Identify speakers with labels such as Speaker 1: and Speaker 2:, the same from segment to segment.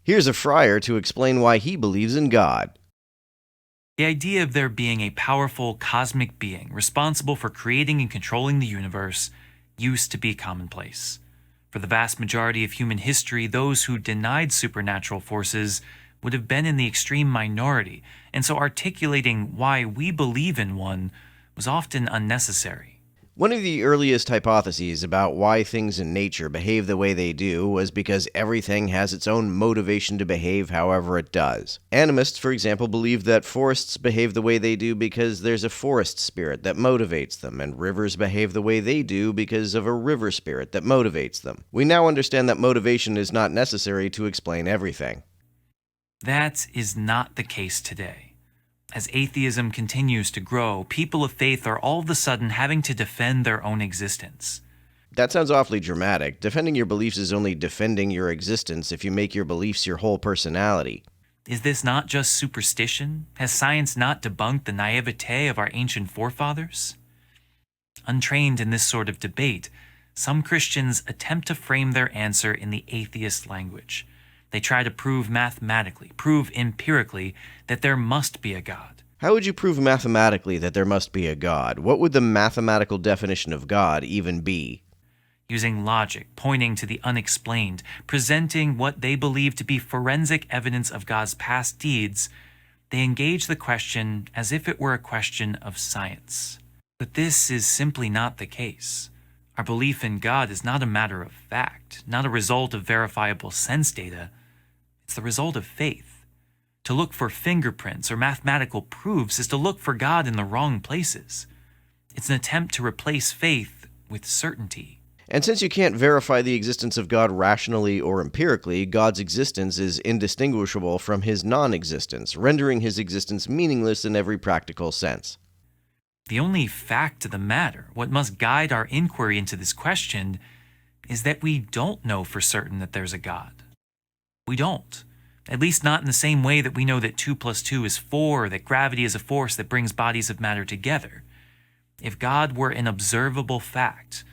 Speaker 1: Here's a friar to explain why he believes in God.
Speaker 2: The idea of there being a powerful cosmic being responsible for creating and controlling the universe used to be commonplace. For the vast majority of human history, those who denied supernatural forces would have been in the extreme minority, and so articulating why we believe in one was often unnecessary.
Speaker 1: One of the earliest hypotheses about why things in nature behave the way they do was because everything has its own motivation to behave however it does. Animists, for example, believe that forests behave the way they do because there's a forest spirit that motivates them, and rivers behave the way they do because of a river spirit that motivates them. We now understand that motivation is not necessary to explain everything.
Speaker 2: That is not the case today. As atheism continues to grow, people of faith are all of a sudden having to defend their own existence.
Speaker 1: That sounds awfully dramatic. Defending your beliefs is only defending your existence if you make your beliefs your whole personality.
Speaker 2: Is this not just superstition? Has science not debunked the naivete of our ancient forefathers? Untrained in this sort of debate, some Christians attempt to frame their answer in the atheist language. They try to prove mathematically, prove empirically, that there must be a God.
Speaker 1: How would you prove mathematically that there must be a God? What would the mathematical definition of God even be?
Speaker 2: Using logic, pointing to the unexplained, presenting what they believe to be forensic evidence of God's past deeds, they engage the question as if it were a question of science. But this is simply not the case. Our belief in God is not a matter of fact, not a result of verifiable sense data. It's the result of faith. To look for fingerprints or mathematical proofs is to look for God in the wrong places. It's an attempt to replace faith with certainty.
Speaker 1: And since you can't verify the existence of God rationally or empirically, God's existence is indistinguishable from his non-existence, rendering his existence meaningless in every practical sense.
Speaker 2: The only fact of the matter, what must guide our inquiry into this question, is that we don't know for certain that there's a God. We don't. At least not in the same way that we know that 2 plus 2 is 4, or that gravity is a force that brings bodies of matter together. If God were an observable fact,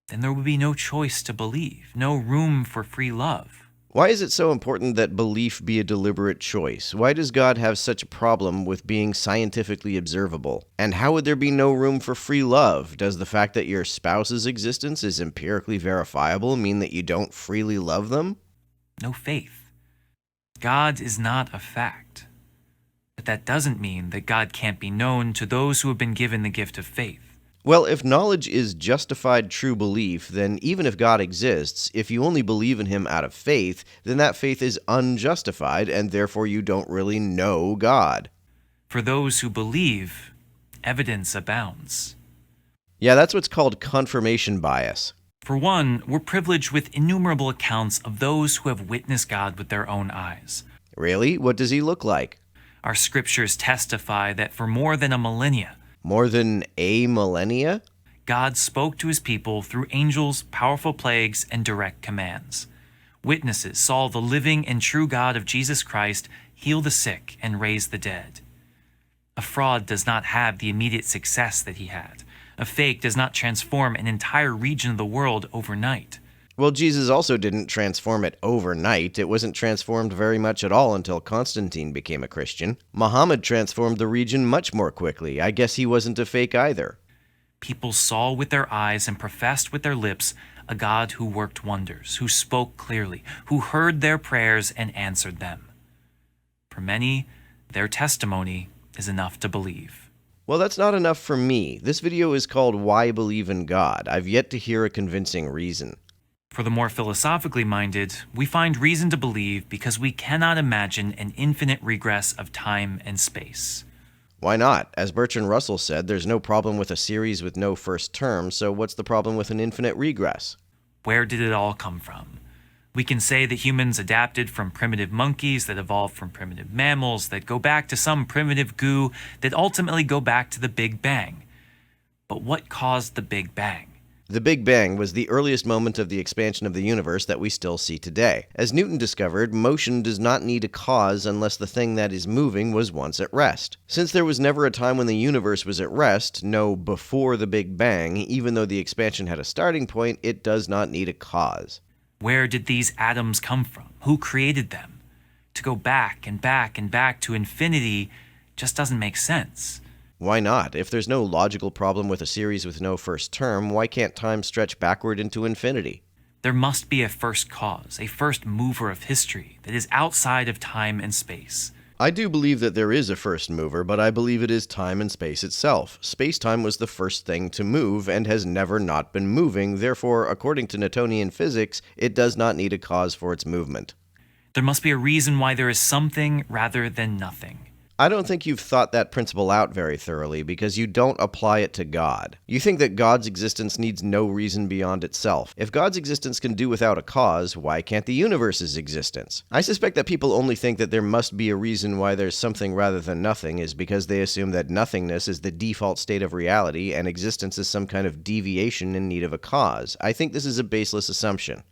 Speaker 2: then there would be no choice to believe, no room for free love.
Speaker 1: Why is it so important that belief be a deliberate choice? Why does God have such a problem with being scientifically observable? And how would there be no room for free love? Does the fact that your spouse's existence is empirically verifiable mean that you don't freely love them?
Speaker 2: No faith. God is not a fact. But that doesn't mean that God can't be known to those who have been given the gift of faith.
Speaker 1: Well, if knowledge is justified true belief, then even if God exists, if you only believe in him out of faith, then that faith is unjustified, and therefore you don't really know God.
Speaker 2: For those who believe, evidence abounds.
Speaker 1: Yeah, that's what's called confirmation bias.
Speaker 2: For one, we're privileged with innumerable accounts of those who have witnessed God with their own eyes.
Speaker 1: Really? What does he look like?
Speaker 2: Our scriptures testify that for more than a millennia,
Speaker 1: More than a millennia?
Speaker 2: God spoke to his people through angels, powerful plagues, and direct commands. Witnesses saw the living and true God of Jesus Christ heal the sick and raise the dead. A fraud does not have the immediate success that he had. A fake does not transform an entire region of the world overnight.
Speaker 1: Well, Jesus also didn't transform it overnight. It wasn't transformed very much at all until Constantine became a Christian. Muhammad transformed the region much more quickly. I guess he wasn't a fake either.
Speaker 2: People saw with their eyes and professed with their lips a God who worked wonders, who spoke clearly, who heard their prayers and answered them. For many, their testimony is enough to believe.
Speaker 1: Well, that's not enough for me. This video is called Why Believe in God. I've yet to hear a convincing reason.
Speaker 2: For the more philosophically minded, we find reason to believe because we cannot imagine an infinite regress of time and space.
Speaker 1: Why not? As Bertrand Russell said, there's no problem with a series with no first term, so what's the problem with an infinite regress?
Speaker 2: Where did it all come from? We can say that humans adapted from primitive monkeys that evolved from primitive mammals that go back to some primitive goo that ultimately go back to the Big Bang. But what caused the Big Bang?
Speaker 1: The Big Bang was the earliest moment of the expansion of the universe that we still see today. As Newton discovered, motion does not need a cause unless the thing that is moving was once at rest. Since there was never a time when the universe was at rest, no before the Big Bang, even though the expansion had a starting point, it does not need a cause.
Speaker 2: Where did these atoms come from? Who created them? To go back and back and back to infinity just doesn't make sense.
Speaker 1: Why not? If there's no logical problem with a series with no first term, why can't time stretch backward into infinity?
Speaker 2: There must be a first cause, a first mover of history that is outside of time and space.
Speaker 1: I do believe that there is a first mover, but I believe it is time and space itself. Space-time was the first thing to move and has never not been moving. Therefore, according to Newtonian physics, it does not need a cause for its movement.
Speaker 2: There must be a reason why there is something rather than nothing.
Speaker 1: I don't think you've thought that principle out very thoroughly because you don't apply it to God. You think that God's existence needs no reason beyond itself. If God's existence can do without a cause, why can't the universe's existence? I suspect that people only think that there must be a reason why there's something rather than nothing is because they assume that nothingness is the default state of reality and existence is some kind of deviation in need of a cause. I think this is a baseless assumption.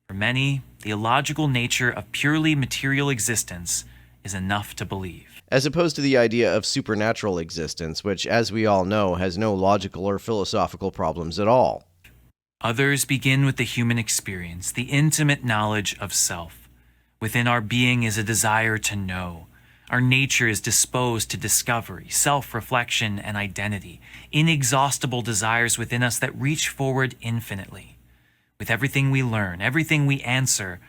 Speaker 2: For many, the illogical nature of purely material existence is enough to believe.
Speaker 1: As opposed to the idea of supernatural existence, which, as we all know, has no logical or philosophical problems at all.
Speaker 2: Others begin with the human experience, the intimate knowledge of self. Within our being is a desire to know. Our nature is disposed to discovery, self-reflection, and identity, inexhaustible desires within us that reach forward infinitely. With everything we learn, everything we answer,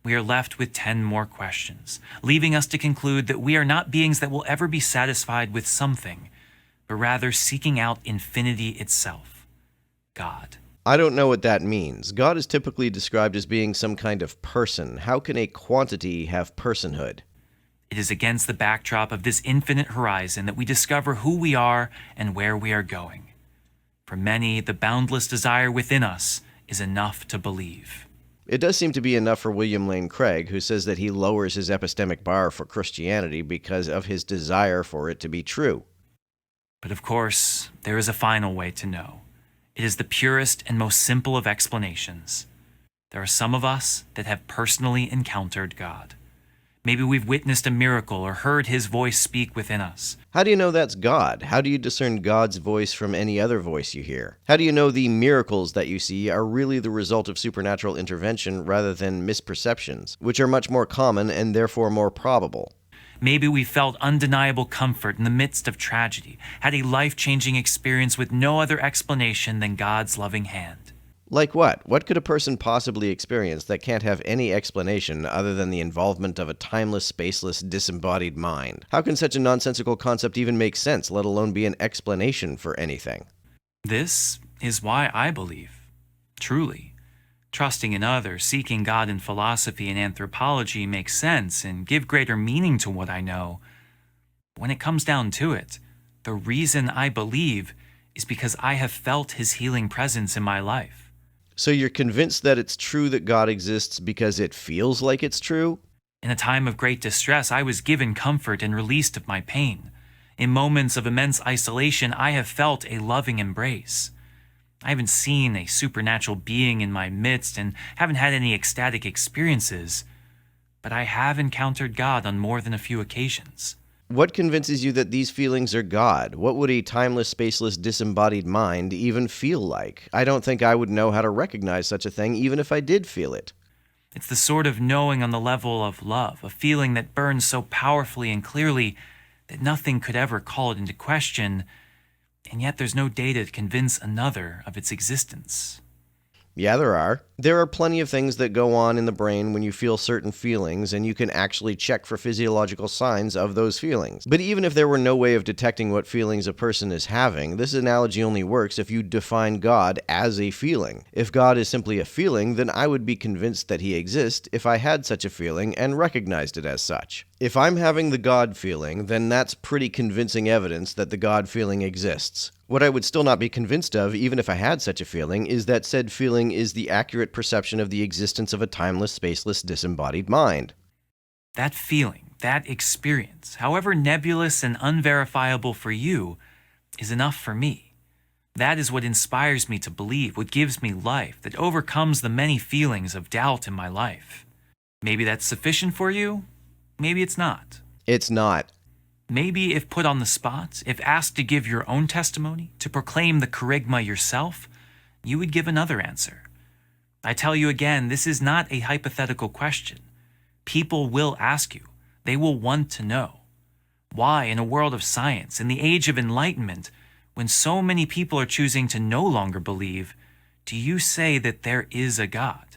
Speaker 2: we are left with 10 more questions, leaving us to conclude that we are not beings that will ever be satisfied with something, but rather seeking out infinity itself, God.
Speaker 1: I don't know what that means. God is typically described as being some kind of person. How can a quantity have personhood?
Speaker 2: It is against the backdrop of this infinite horizon that we discover who we are and where we are going. For many, the boundless desire within us is enough to believe.
Speaker 1: It does seem to be enough for William Lane Craig, who says that he lowers his epistemic bar for Christianity because of his desire for it to be true.
Speaker 2: But of course, there is a final way to know. It is the purest and most simple of explanations. There are some of us that have personally encountered God. Maybe we've witnessed a miracle or heard his voice speak within us.
Speaker 1: How do you know that's God? How do you discern God's voice from any other voice you hear? How do you know the miracles that you see are really the result of supernatural intervention rather than misperceptions, which are much more common and therefore more probable?
Speaker 2: Maybe we felt undeniable comfort in the midst of tragedy, had a life-changing experience with no other explanation than God's loving hand.
Speaker 1: Like what? What could a person possibly experience that can't have any explanation other than the involvement of a timeless, spaceless, disembodied mind? How can such a nonsensical concept even make sense, let alone be an explanation for anything?
Speaker 2: This is why I believe, truly. Trusting in others, seeking God in philosophy and anthropology makes sense and give greater meaning to what I know. But when it comes down to it, the reason I believe is because I have felt his healing presence in my life.
Speaker 1: So you're convinced that it's true that God exists because it feels like it's true?
Speaker 2: In a time of great distress, I was given comfort and released of my pain. In moments of immense isolation, I have felt a loving embrace. I haven't seen a supernatural being in my midst and haven't had any ecstatic experiences, but I have encountered God on more than a few occasions.
Speaker 1: What convinces you that these feelings are God? What would a timeless, spaceless, disembodied mind even feel like? I don't think I would know how to recognize such a thing even if I did feel it.
Speaker 2: It's the sort of knowing on the level of love, a feeling that burns so powerfully and clearly that nothing could ever call it into question, and yet there's no data to convince another of its existence.
Speaker 1: Yeah, there are. There are plenty of things that go on in the brain when you feel certain feelings, and you can actually check for physiological signs of those feelings. But even if there were no way of detecting what feelings a person is having, this analogy only works if you define God as a feeling. If God is simply a feeling, then I would be convinced that he exists if I had such a feeling and recognized it as such. If I'm having the God feeling, then that's pretty convincing evidence that the God feeling exists. What I would still not be convinced of, even if I had such a feeling, is that said feeling is the accurate perception of the existence of a timeless, spaceless, disembodied mind.
Speaker 2: That feeling, that experience, however nebulous and unverifiable for you, is enough for me. That is what inspires me to believe, what gives me life, that overcomes the many feelings of doubt in my life. Maybe that's sufficient for you, maybe it's not.
Speaker 1: It's not.
Speaker 2: Maybe if put on the spot, if asked to give your own testimony, to proclaim the kerygma yourself, you would give another answer. I tell you again, this is not a hypothetical question. People will ask you. They will want to know. Why, in a world of science, in the age of enlightenment, when so many people are choosing to no longer believe, do you say that there is a God?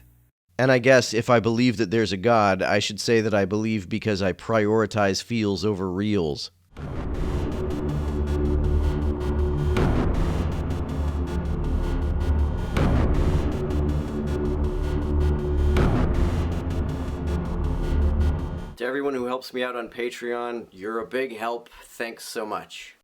Speaker 1: And I guess if I believe that there's a God, I should say that I believe because I prioritize feels over reals. To everyone who helps me out on Patreon, you're a big help. Thanks so much.